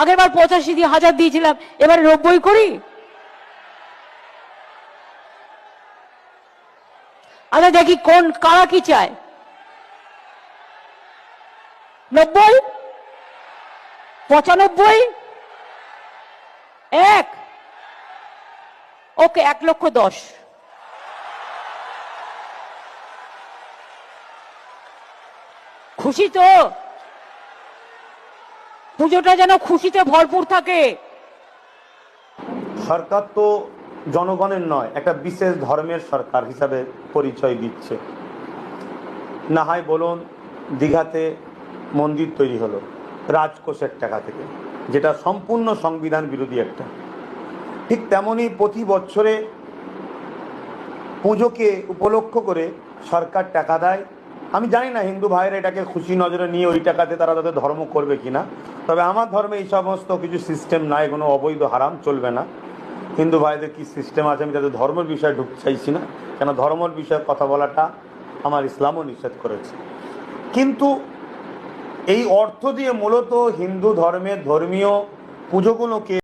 আগের বার 85,000 দিয়েছিলাম, এবারে 90 করি। আচ্ছা দেখি কোন কারা কি চায়। 90, 95, 1, ওকে 1,10,000। খুশি তো? পুজোটা যেন খুশিতে ভরপুর থাকে। সরকার তো জনগণের নয়, একটা বিশেষ ধর্মের সরকার হিসাবে পরিচয় দিচ্ছে। না হয় বলুন, দীঘাতে মন্দির তৈরি হলো রাজকোষের টাকা থেকে, যেটা সম্পূর্ণ সংবিধান বিরোধী একটা। ঠিক তেমনই প্রতি বছরে পুজোকে উপলক্ষ করে সরকার টাকা দেয়। আমি জানি না হিন্দু ভাইয়েরা এটাকে খুশি নজরে নিয়ে ওই টাকাতে তারা তাদের ধর্ম করবে কিনা, তবে আমার ধর্মে এই সমস্ত কিছু সিস্টেম নাই, কোনো অবৈধ হারাম চলবে না। হিন্দু ভাইদের কি সিস্টেম আছে আমি তাদের ধর্মের বিষয়ে ঢুকতে চাইছি না, কেন ধর্মের বিষয়ে কথা বলাটা আমার ইসলামও নিষেধ করেছে। কিন্তু এই অর্থ দিয়ে মূলত হিন্দু ধর্মের ধর্মীয় পুজোগুলোকে